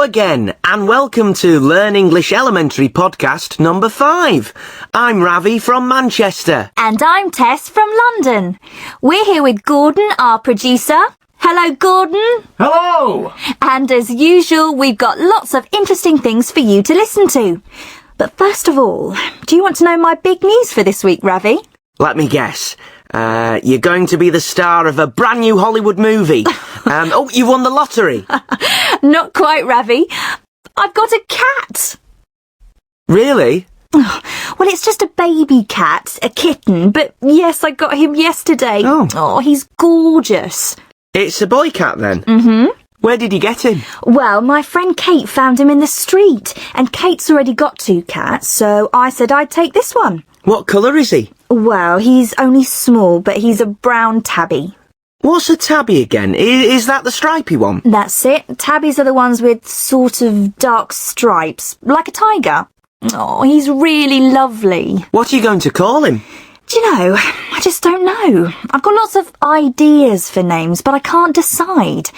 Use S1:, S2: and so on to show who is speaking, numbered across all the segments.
S1: again, and welcome to Learn English Elementary podcast number 5. I'm Ravi from Manchester.
S2: And I'm Tess from London. We're here with Gordon, our producer. Hello, Gordon.
S3: Hello!
S2: And as usual, we've got lots of interesting things for you to listen to. But first of all, do you want to know my big news for this week, Ravi?
S1: Let me guess. You're going to be the star of a brand new Hollywood movie. You won the lottery.
S2: Not quite, Ravi. I've got a cat.
S1: Really?
S2: Well, it's just a baby cat, a kitten, but yes, I got him yesterday. Oh, he's gorgeous.
S1: It's a boy cat then?
S2: Mm-hmm.
S1: Where did you get him?
S2: Well, my friend Kate found him in the street, and Kate's already got 2 cats, so I said I'd take this one.
S1: What colour is he?
S2: Well, he's only small, but he's a brown tabby.
S1: What's a tabby again? Is that the stripy one?
S2: That's it. Tabbies are the ones with sort of dark stripes, like a tiger. Oh, he's really lovely.
S1: What are you going to call him?
S2: Do you know, I just don't know. I've got lots of ideas for names, but I can't decide.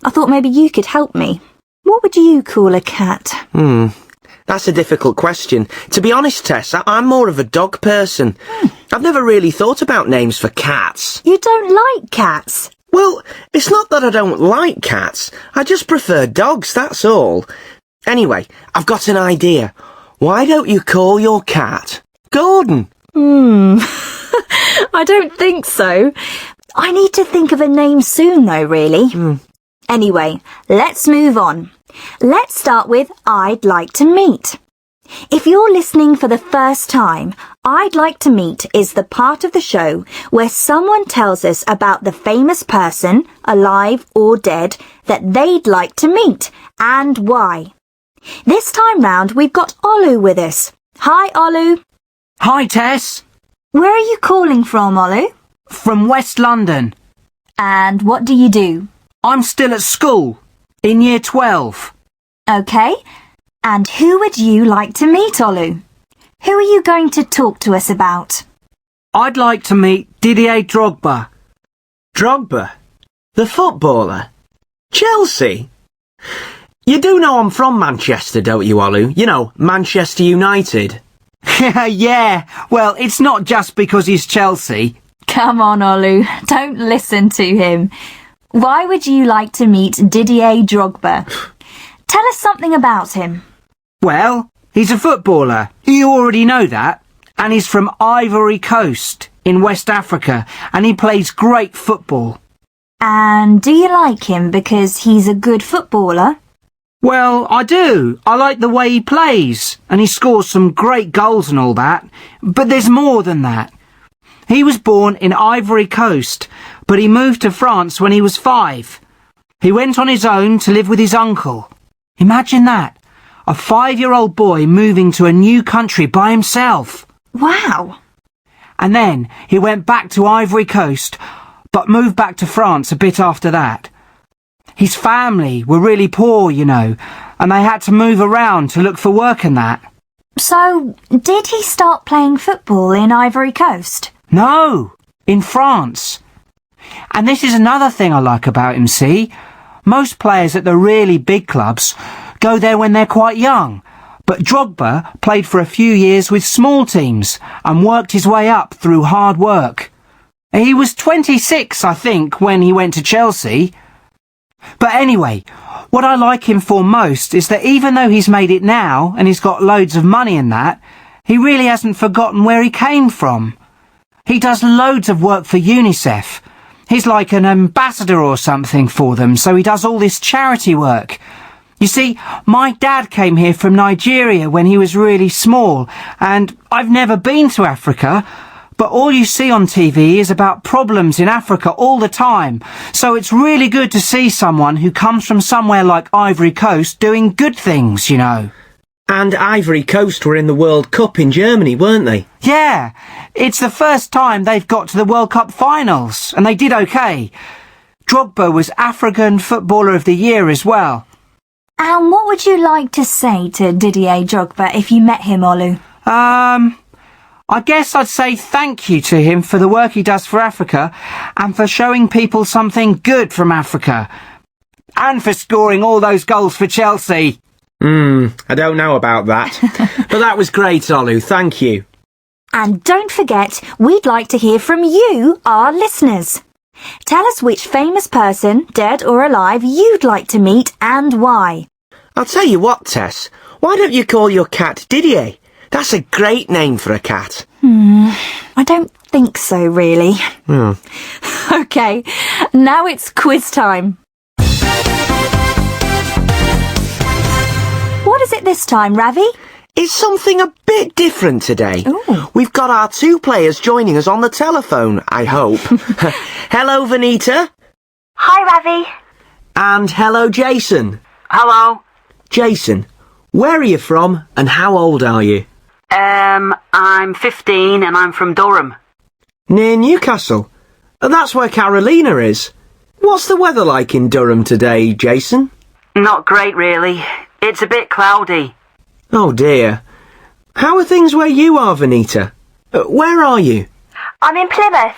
S2: I thought maybe you could help me. What would you call a cat?
S1: That's a difficult question. To be honest, Tess, I'm more of a dog person. I've never really thought about names for cats.
S2: You don't like cats?
S1: Well, it's not that I don't like cats. I just prefer dogs, that's all. Anyway, I've got an idea. Why don't you call your cat Gordon?
S2: I don't think so. I need to think of a name soon, though, really. Anyway, let's move on. Let's start with I'd like to meet. If you're listening for the first time, I'd like to meet is the part of the show where someone tells us about the famous person, alive or dead, that they'd like to meet and why. This time round, we've got Olu with us. Hi, Olu.
S3: Hi, Tess.
S2: Where are you calling from, Olu?
S3: From West London.
S2: And what do you do?
S3: I'm still at school, in year 12.
S2: OK. And who would you like to meet, Olu? Who are you going to talk to us about?
S3: I'd like to meet Didier Drogba.
S1: Drogba? The footballer? Chelsea? You do know I'm from Manchester, don't you, Olu? You know, Manchester United.
S3: Yeah, well, it's not just because he's Chelsea.
S2: Come on, Olu. Don't listen to him. Why would you like to meet Didier Drogba? Tell us something about him.
S3: Well, he's a footballer. You already know that. And he's from Ivory Coast in West Africa, and he plays great football.
S2: And do you like him because he's a good footballer?
S3: Well, I do. I like the way he plays, and he scores some great goals and all that. But there's more than that. He was born in Ivory Coast, but he moved to France when he was 5. He went on his own to live with his uncle. Imagine that. A 5-year-old boy moving to a new country by himself.
S2: Wow.
S3: And then he went back to Ivory Coast, but moved back to France a bit after that. His family were really poor, you know, and they had to move around to look for work and that.
S2: So, did he start playing football in Ivory Coast?
S3: No, in France. And this is another thing I like about him, see? Most players at the really big clubs go there when they're quite young, but Drogba played for a few years with small teams and worked his way up through hard work. He was 26, I think, when he went to Chelsea. But anyway, what I like him for most is that even though he's made it now and he's got loads of money and that, he really hasn't forgotten where he came from. He does loads of work for UNICEF. He's like an ambassador or something for them, so he does all this charity work. You see, my dad came here from Nigeria when he was really small, and I've never been to Africa, but all you see on TV is about problems in Africa all the time, so it's really good to see someone who comes from somewhere like Ivory Coast doing good things, you know.
S1: And Ivory Coast were in the World Cup in Germany, weren't they?
S3: Yeah, it's the first time they've got to the World Cup finals, and they did okay. Drogba was African Footballer of the Year as well.
S2: And what would you like to say to Didier Drogba if you met him, Olu?
S3: I guess I'd say thank you to him for the work he does for Africa and for showing people something good from Africa. And for scoring all those goals for Chelsea.
S1: I don't know about that. But that was great, Olu. Thank you.
S2: And don't forget, we'd like to hear from you, our listeners. Tell us which famous person, dead or alive, you'd like to meet and why.
S1: I'll tell you what, Tess. Why don't you call your cat Didier? That's a great name for a cat.
S2: I don't think so, really. OK, now it's quiz time. What is it this time, Ravi?
S1: It's something a bit different today.
S2: Ooh.
S1: We've got our two players joining us on the telephone, I hope. Hello, Vanita.
S2: Hi, Ravi.
S1: And hello, Jason.
S3: Hello.
S1: Jason, where are you from and how old are you?
S3: I'm 15 and I'm from Durham.
S1: Near Newcastle. That's where Carolina is. What's the weather like in Durham today, Jason?
S3: Not great, really. It's a bit cloudy.
S1: Oh dear. How are things where you are, Vanita? Where are you?
S2: I'm in Plymouth.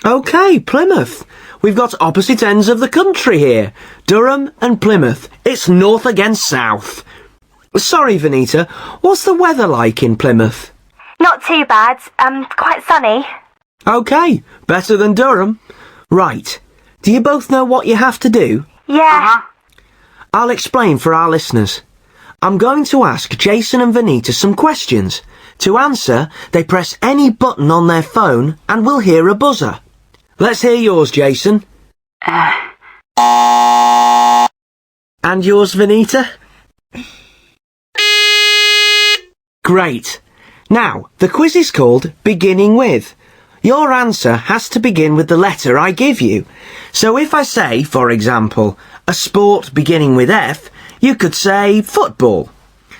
S1: OK, Plymouth. We've got opposite ends of the country here. Durham and Plymouth. It's north against south. Sorry, Vanita. What's the weather like in Plymouth?
S2: Not too bad. Quite sunny.
S1: OK, better than Durham. Right. Do you both know what you have to do?
S2: Yeah.
S1: I'll explain for our listeners. I'm going to ask Jason and Vanita some questions. To answer, they press any button on their phone and we'll hear a buzzer. Let's hear yours, Jason. And yours, Vanita? Great. Now, the quiz is called Beginning With. Your answer has to begin with the letter I give you. So if I say, for example, a sport beginning with F, you could say football.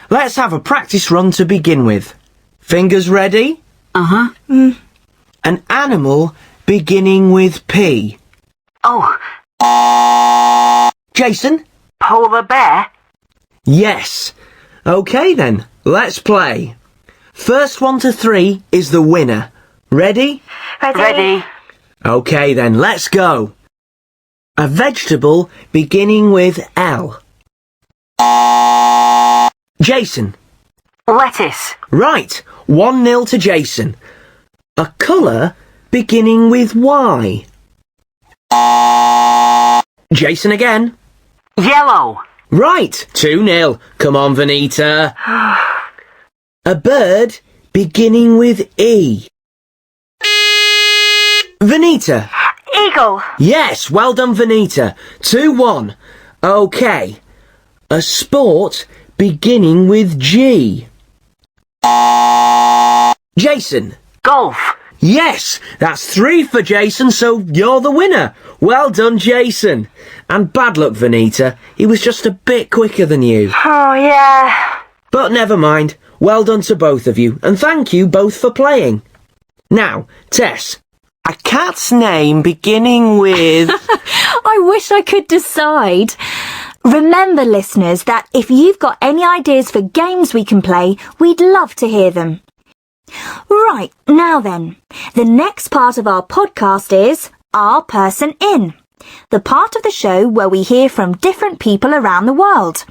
S1: Let's have a practice run to begin with. Fingers ready? An animal beginning with P.
S3: Oh,
S1: Jason?
S3: polar bear?
S1: Yes. OK then, let's play. First 1 to 3 is the winner. Ready?
S3: Ready.
S1: OK then, let's go. A vegetable beginning with L. Jason.
S3: Lettuce.
S1: Right, 1-0 to Jason. A colour beginning with Y. Jason again.
S3: Yellow.
S1: Right, 2-0. Come on, Vanita. A bird beginning with E. Vanita.
S2: Eagle.
S1: Yes, well done, Vanita. 2-1. OK. A sport beginning with G. Jason.
S3: Golf.
S1: Yes, that's 3 for Jason, so you're the winner. Well done, Jason. And bad luck, Vanita. He was just a bit quicker than you.
S2: Oh, yeah.
S1: But never mind. Well done to both of you, and thank you both for playing. Now, Tess, a cat's name beginning with...
S2: I wish I could decide. Remember, listeners, that if you've got any ideas for games we can play, we'd love to hear them. Right, now then, the next part of our podcast is Our Person In, the part of the show where we hear from different people around the world.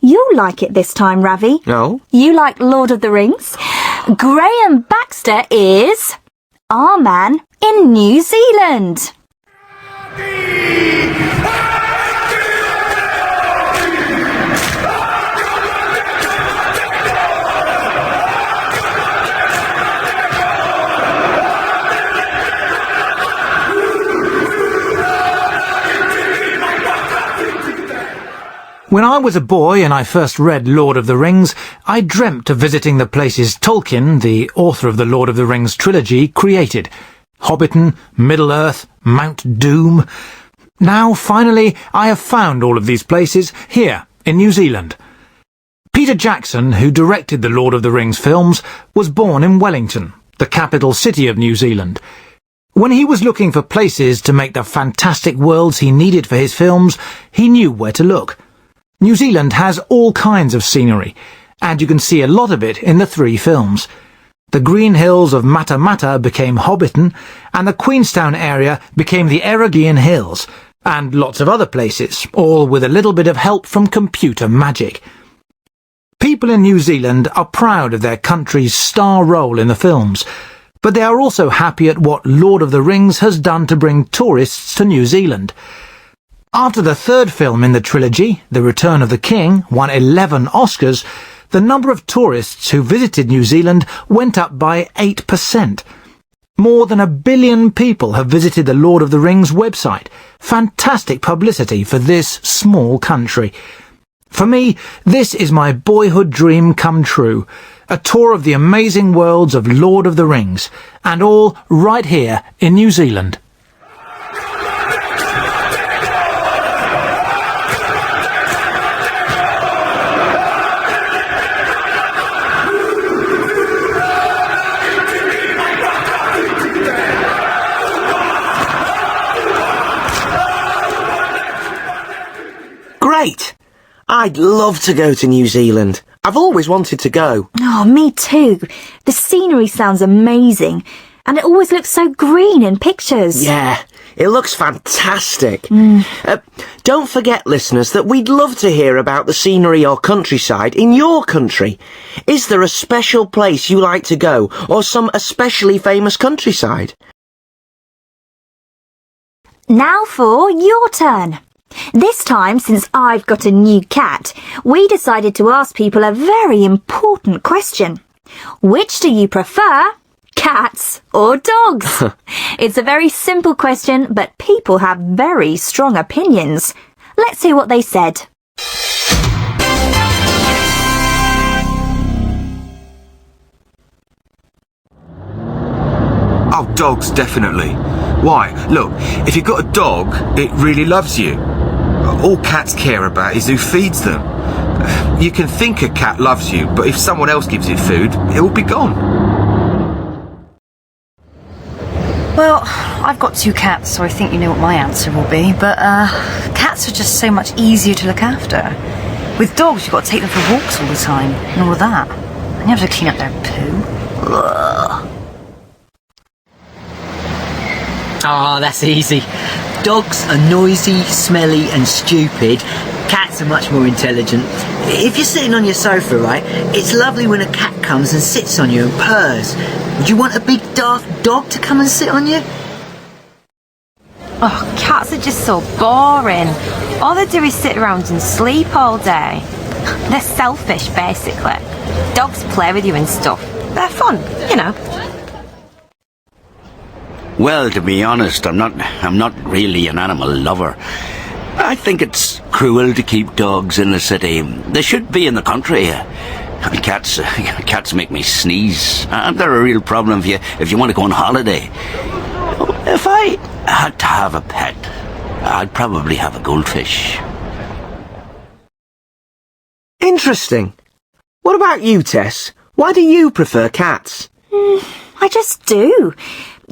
S2: You'll like it this time, Ravi.
S1: No?
S2: You like Lord of the Rings? Graham Baxter is our man in New Zealand.
S4: When I was a boy and I first read Lord of the Rings, I dreamt of visiting the places Tolkien, the author of the Lord of the Rings trilogy, created. Hobbiton, Middle-earth, Mount Doom. Now, finally, I have found all of these places here, in New Zealand. Peter Jackson, who directed the Lord of the Rings films, was born in Wellington, the capital city of New Zealand. When he was looking for places to make the fantastic worlds he needed for his films, he knew where to look. New Zealand has all kinds of scenery, and you can see a lot of it in the 3 films. The green hills of Matamata became Hobbiton, and the Queenstown area became the Eregion Hills, and lots of other places, all with a little bit of help from computer magic. People in New Zealand are proud of their country's star role in the films, but they are also happy at what Lord of the Rings has done to bring tourists to New Zealand. After the third film in the trilogy, The Return of the King, won 11 Oscars, the number of tourists who visited New Zealand went up by 8%. More than 1 billion people have visited the Lord of the Rings website. Fantastic publicity for this small country. For me, this is my boyhood dream come true. A tour of the amazing worlds of Lord of the Rings, and all right here in New Zealand.
S1: Great! I'd love to go to New Zealand. I've always wanted to go.
S2: Oh, me too. The scenery sounds amazing, and it always looks so green in pictures.
S1: Yeah, it looks fantastic. Don't forget, listeners, that we'd love to hear about the scenery or countryside in your country. Is there a special place you like to go, or some especially famous countryside?
S2: Now for your turn. This time, since I've got a new cat, we decided to ask people a very important question. Which do you prefer, cats or dogs? It's a very simple question, but people have very strong opinions. Let's hear what they said.
S5: Oh, dogs, definitely. Why? Look, if you've got a dog, it really loves you. All cats care about is who feeds them. You can think a cat loves you, but if someone else gives it food, it will be gone.
S6: Well, I've got 2 cats, so I think you know what my answer will be, but cats are just so much easier to look after. With dogs, you've got to take them for walks all the time, and all of that. And you have to clean up their poo. Ugh.
S7: Ah, that's easy. Dogs are noisy, smelly and stupid. Cats are much more intelligent. If you're sitting on your sofa, right, it's lovely when a cat comes and sits on you and purrs. Would you want a big daft dog to come and sit on you?
S8: Oh, cats are just so boring. All they do is sit around and sleep all day. They're selfish, basically. Dogs play with you and stuff. They're fun, you know.
S9: Well, to be honest, I'm not really an animal lover. I think it's cruel to keep dogs in the city. They should be in the country. Cats make me sneeze, and they're a real problem if you want to go on holiday. If I had to have a pet, I'd probably have a goldfish.
S1: Interesting. What about you, Tess? Why do you prefer cats?
S2: I just do.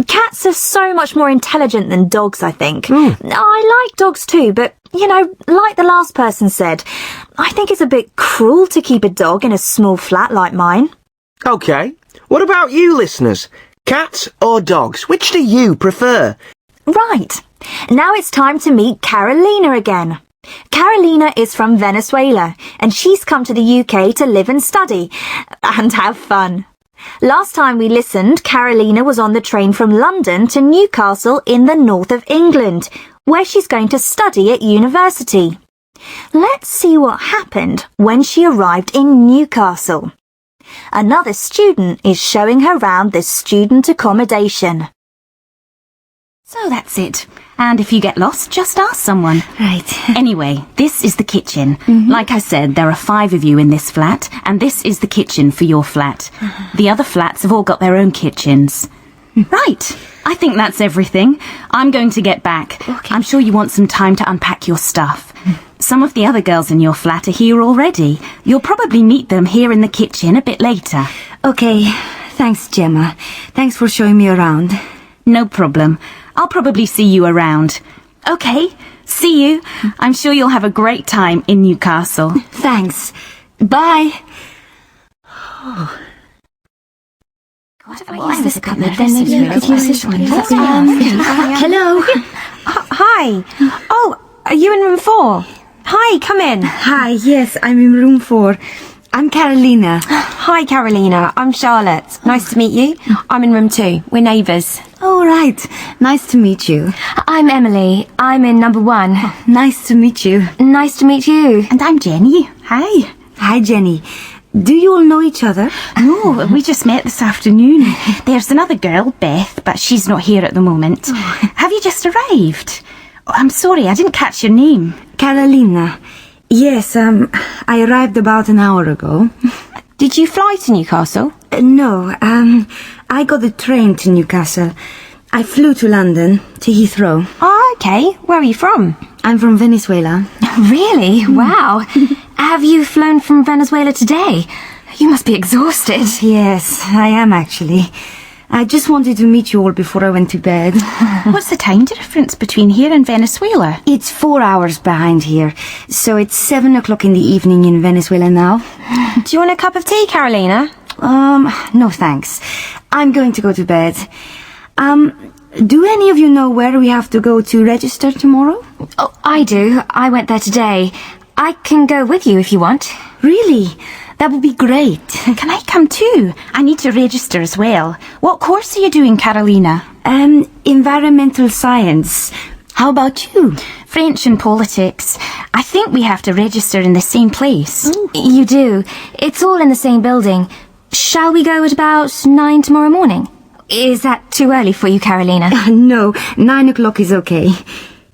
S2: Cats are so much more intelligent than dogs, I think. I like dogs too, but, you know, like the last person said, I think it's a bit cruel to keep a dog in a small flat like mine.
S1: OK. What about you, listeners? Cats or dogs? Which do you prefer?
S2: Right. Now it's time to meet Carolina again. Carolina is from Venezuela, and she's come to the UK to live and study and have fun. Last time we listened, Carolina was on the train from London to Newcastle in the north of England, where she's going to study at university. Let's see what happened when she arrived in Newcastle. Another student is showing her round the student accommodation.
S10: So that's it. And if you get lost, just ask someone.
S8: Right.
S10: Anyway, this is the kitchen. Like I said, there are 5 of you in this flat, and this is the kitchen for your flat. The other flats have all got their own kitchens. Right. I think that's everything. I'm going to get back.
S8: Okay.
S10: I'm sure you want some time to unpack your stuff. Some of the other girls in your flat are here already. You'll probably meet them here in the kitchen a bit later.
S8: Okay. Thanks, Gemma. Thanks for showing me around.
S10: No problem. I'll probably see you around. Okay, see you. I'm sure you'll have a great time in Newcastle.
S8: Thanks. Bye. Hello. Hi. Oh, are you in room 4? Hi, come in.
S11: Hi, yes, I'm in room 4. I'm Carolina.
S8: Hi, Carolina. I'm Charlotte. Nice to meet you. I'm in room 2. We're neighbours.
S11: Oh, right. Nice to meet you.
S2: I'm Emily. I'm in number 1.
S11: Nice to meet you.
S2: Nice to meet you.
S10: And I'm Jenny. Hi.
S11: Hi, Jenny. Do you all know each other?
S10: No, we just met this afternoon. There's another girl, Beth, but she's not here at the moment. Have you just arrived? Oh, I'm sorry, I didn't catch your name.
S11: Carolina. Yes, I arrived about an hour ago.
S8: Did you fly to Newcastle?
S11: No, I got the train to Newcastle. I flew to London, to Heathrow.
S8: Oh, okay. Where are you from?
S11: I'm from Venezuela.
S2: Really? Wow. Have you flown from Venezuela today? You must be exhausted.
S11: Yes, I am actually. I just wanted to meet you all before I went to bed.
S10: What's the time difference between here and Venezuela?
S11: It's 4 hours behind here, so it's 7 o'clock in the evening in Venezuela now.
S8: Do you want a cup of tea, Carolina?
S11: No thanks. I'm going to go to bed. Do any of you know where we have to go to register tomorrow?
S2: Oh, I do. I went there today. I can go with you if you want.
S11: Really? That would be great.
S10: Can I come too? I need to register as well. What course are you doing, Carolina?
S11: Environmental science. How about you?
S10: French and politics. I think we have to register in the same place.
S2: You do. It's all in the same building. Shall we go at about 9 tomorrow morning? Is that too early for you, Carolina?
S11: No, 9 o'clock is okay.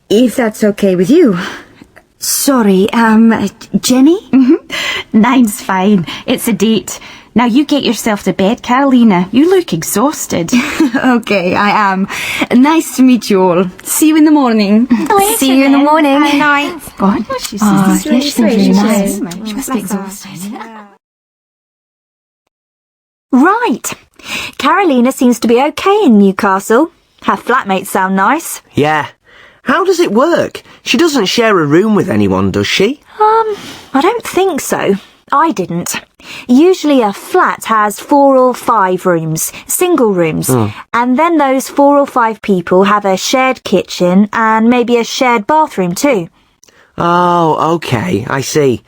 S11: If that's okay with you. Sorry, Jenny?
S10: 9's fine. It's a date. Now you get yourself to bed, Carolina. You look exhausted.
S11: Okay, I am. Nice to meet you all. See you in the morning.
S2: See you in the morning.
S8: Good night.
S10: God, she's
S2: really nice. She must be exhausted. Right. Carolina seems to be okay in Newcastle. Her flatmates sound nice.
S1: Yeah. How does it work? She doesn't share a room with anyone, does she?
S2: I don't think so. I didn't. Usually a flat has 4 or 5 rooms, single rooms, and then those 4 or 5 people have a shared kitchen and maybe a shared bathroom too.
S1: Oh, okay, I see.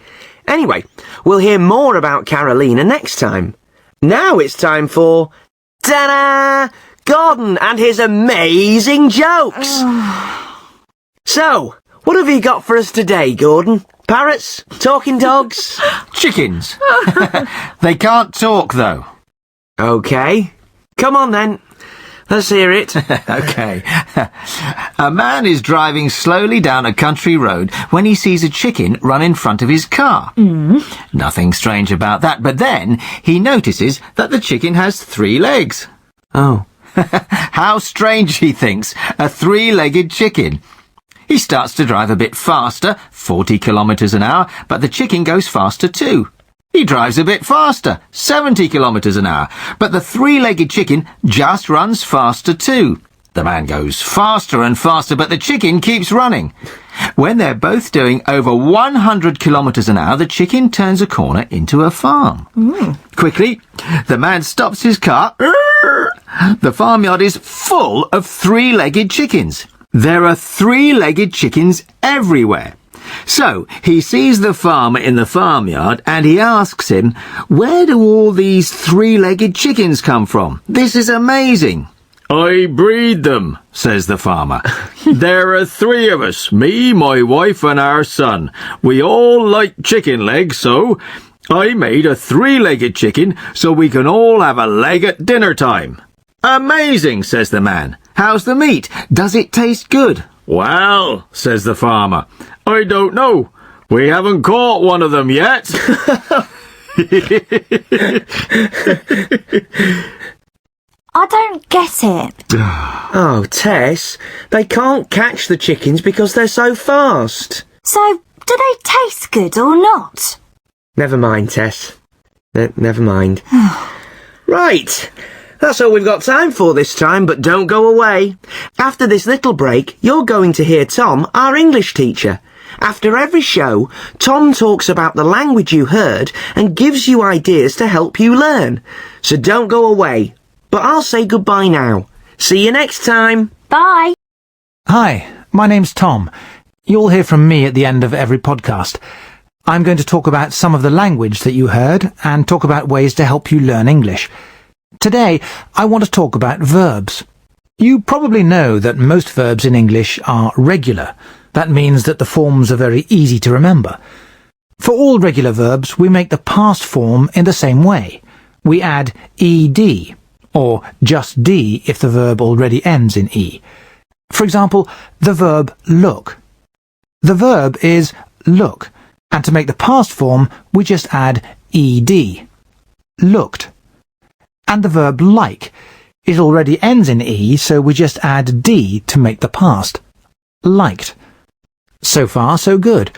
S1: Anyway, we'll hear more about Carolina next time. Now it's time for... ta-da! Gordon and his amazing jokes! So, what have you got for us today, Gordon? Parrots? Talking dogs?
S4: Chickens. They can't talk, though.
S1: Okay. Come on, then. Let's hear it.
S4: Okay. A man is driving slowly down a country road when he sees a chicken run in front of his car. Nothing strange about that, but then he notices that the chicken has 3 legs.
S1: Oh.
S4: How strange, he thinks, a 3-legged chicken. He starts to drive a bit faster, 40 kilometres an hour, but the chicken goes faster too. He drives a bit faster, 70 kilometres an hour, but the 3-legged chicken just runs faster too. The man goes faster and faster, but the chicken keeps running. When they're both doing over 100 kilometres an hour, the chicken turns a corner into a farm. Quickly, the man stops his car. The farmyard is full of 3-legged chickens. There are 3-legged chickens everywhere. So, he sees the farmer in the farmyard and he asks him, "Where do all these 3-legged chickens come from? This is amazing." "I breed them," says the farmer. "There are 3 of us, me, my wife and our son. We all like chicken legs, so I made a 3-legged chicken so we can all have a leg at dinner time." "Amazing," says the man. "How's the meat? Does it taste good?" "Well," says the farmer, "I don't know. We haven't caught one of them yet."
S2: I don't get it.
S1: Oh, Tess, they can't catch the chickens because they're so fast.
S2: So, do they taste good or not?
S1: Never mind, Tess. Never mind. Right. That's all we've got time for this time, but don't go away. After this little break, you're going to hear Tom, our English teacher. After every show, Tom talks about the language you heard and gives you ideas to help you learn. So don't go away. but I'll say goodbye now. See you next time.
S2: Bye.
S4: Hi, my name's Tom. You'll hear from me at the end of every podcast. I'm going to talk about some of the language that you heard and talk about ways to help you learn English. Today, I want to talk about verbs. You probably know that most verbs in English are regular. That means that the forms are very easy to remember. For all regular verbs, we make the past form in the same way. We add ed, or just d if the verb already ends in e. For example, the verb look. The verb is look, and to make the past form, we just add ed. Looked. And the verb like. It already ends in e, so we just add d to make the past. Liked. So far, so good.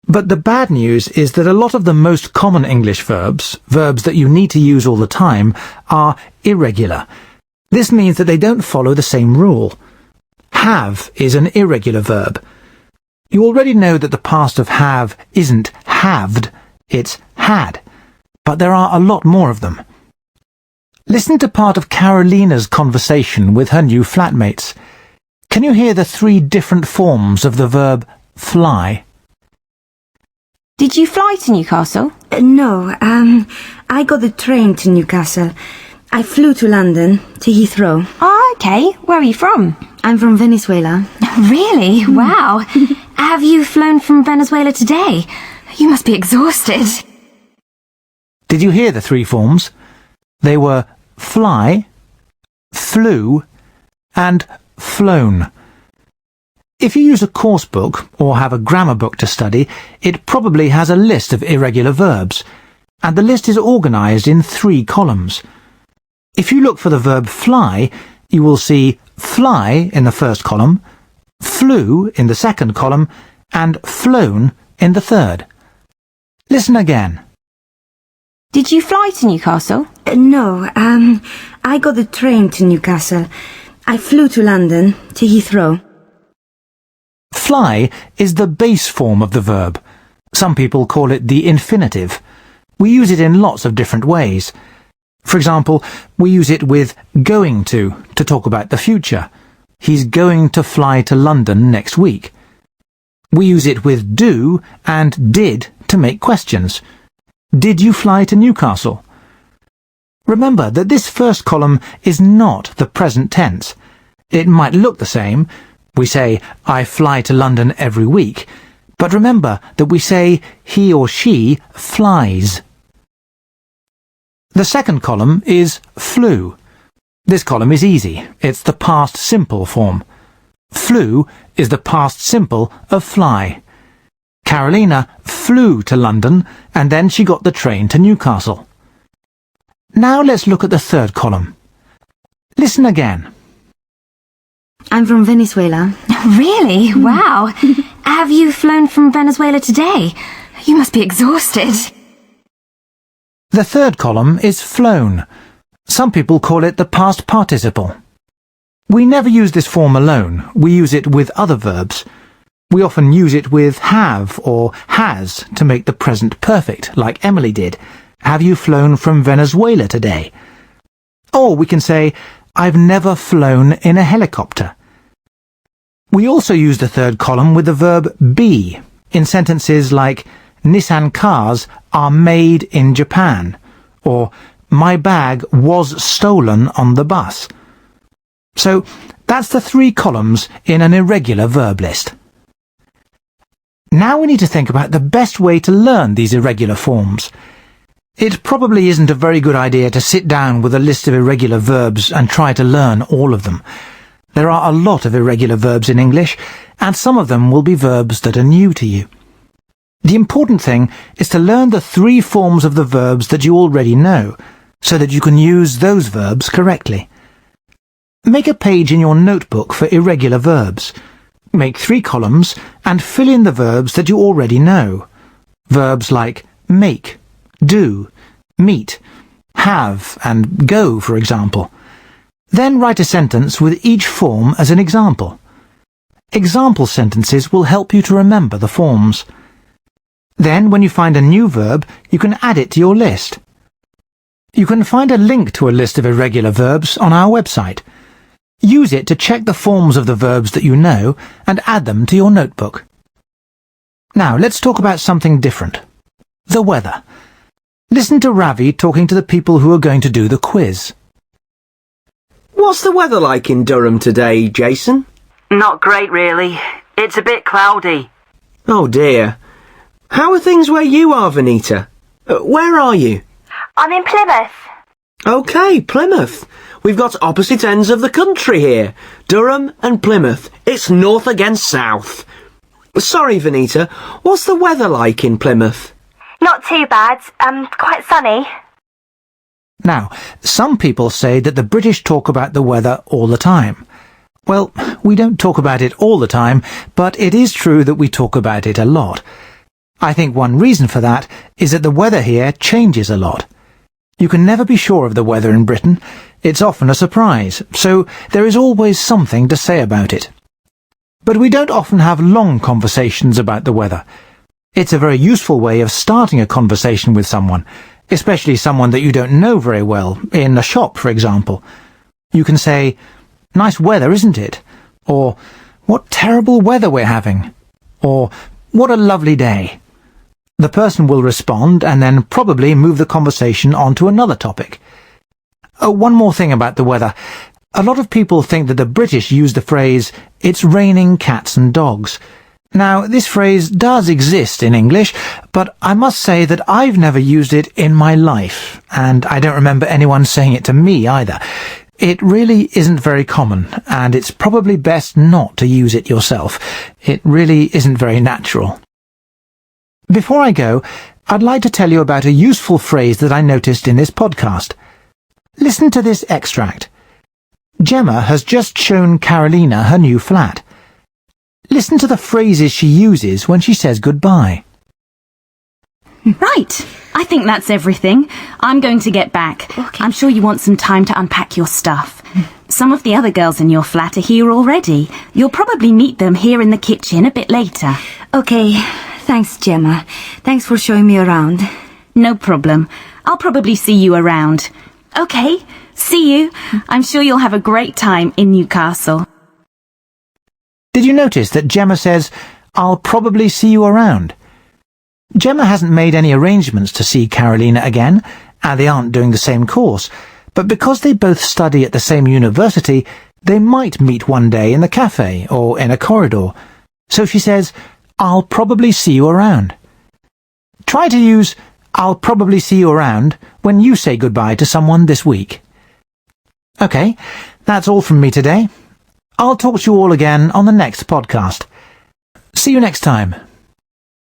S4: But the bad news is that a lot of the most common English verbs, verbs that you need to use all the time, are irregular. This means that they don't follow the same rule. Have is an irregular verb. You already know that the past of have isn't haved, it's had. But there are a lot more of them. Listen to part of Carolina's conversation with her new flatmates. Can you hear the 3 different forms of the verb fly?
S8: Did you fly to Newcastle?
S11: No, I got the train to Newcastle. I flew to London, to Heathrow.
S8: Oh, okay. Where are you from?
S11: I'm from Venezuela.
S8: Really? Wow. Have you flown from Venezuela today? You must be exhausted.
S4: Did you hear the 3 forms? They were fly, flew, and flown. If you use a course book or have a grammar book to study, it probably has a list of irregular verbs, and the list is organised in 3 columns. If you look for the verb fly, you will see fly in the first column, flew in the second column, and flown in the third. Listen again.
S8: Did you fly to Newcastle?
S11: No, I got the train to Newcastle. I flew to London, to Heathrow.
S4: Fly is the base form of the verb. Some people call it the infinitive. We use it in lots of different ways. For example, we use it with going to talk about the future. He's going to fly to London next week. We use it with do and did to make questions. Did you fly to Newcastle? Remember that this first column is not the present tense. It might look the same. We say, I fly to London every week. But remember that we say he or she flies. The second column is flew. This column is easy. It's the past simple form. Flew is the past simple of fly. Carolina flew to London and then she got the train to Newcastle. Now let's look at the third column. Listen again.
S11: I'm from Venezuela.
S8: Really? Wow. Have you flown from Venezuela today? You must be exhausted.
S4: The third column is flown. Some people call it the past participle. We never use this form alone. We use it with other verbs. We often use it with have or has to make the present perfect, like Emily did. Have you flown from Venezuela today? Or we can say, I've never flown in a helicopter. We also use the third column with the verb be in sentences like Nissan cars are made in Japan, or my bag was stolen on the bus. So that's the 3 columns in an irregular verb list. Now we need to think about the best way to learn these irregular forms. It probably isn't a very good idea to sit down with a list of irregular verbs and try to learn all of them. There are a lot of irregular verbs in English, and some of them will be verbs that are new to you. The important thing is to learn the 3 forms of the verbs that you already know, so that you can use those verbs correctly. Make a page in your notebook for irregular verbs. Make 3 columns and fill in the verbs that you already know. Verbs like make, do, meet, have and go, for example. Then write a sentence with each form as an example. Example sentences will help you to remember the forms. Then, when you find a new verb, you can add it to your list. You can find a link to a list of irregular verbs on our website. Use it to check the forms of the verbs that you know and add them to your notebook. Now, let's talk about something different. The weather. Listen to Ravi talking to the people who are going to do the quiz.
S1: What's the weather like in Durham today, Jason?
S3: Not great, really. It's a bit cloudy.
S1: Oh dear. How are things where you are, Vanita? Where are you?
S2: I'm in Plymouth.
S1: OK, Plymouth. We've got opposite ends of the country here. Durham and Plymouth. It's north against south. Sorry, Vanita. What's the weather like in Plymouth?
S2: Not too bad. Quite sunny.
S4: Now, some people say that the British talk about the weather all the time. Well, we don't talk about it all the time, but it is true that we talk about it a lot. I think one reason for that is that the weather here changes a lot. You can never be sure of the weather in Britain. It's often a surprise, so there is always something to say about it. But we don't often have long conversations about the weather. It's a very useful way of starting a conversation with someone, especially someone that you don't know very well, in a shop, for example. You can say, "Nice weather, isn't it?" Or, "What terrible weather we're having." Or, "What a lovely day." The person will respond and then probably move the conversation on to another topic. One more thing about the weather. A lot of people think that the British use the phrase, "It's raining cats and dogs." Now, this phrase does exist in English, but I must say that I've never used it in my life, and I don't remember anyone saying it to me either. It really isn't very common, and it's probably best not to use it yourself. It really isn't very natural. Before I go, I'd like to tell you about a useful phrase that I noticed in this podcast. Listen to this extract. Gemma has just shown Carolina her new flat. Listen to the phrases she uses when she says goodbye.
S10: Right. I think that's everything. I'm going to get back.
S11: Okay.
S10: I'm sure you want some time to unpack your stuff. Some of the other girls in your flat are here already. You'll probably meet them here in the kitchen a bit later.
S11: Okay, thanks, Gemma. Thanks for showing me around.
S10: No problem. I'll probably see you around. Okay, see you. I'm sure you'll have a great time in Newcastle.
S4: Did you notice that Gemma says, "I'll probably see you around"? Gemma hasn't made any arrangements to see Carolina again, and they aren't doing the same course, but because they both study at the same university, they might meet one day in the cafe or in a corridor. So she says, "I'll probably see you around." Try to use "I'll probably see you around" when you say goodbye to someone this week. Okay, that's all from me today. I'll talk to you all again on the next podcast. See you next time.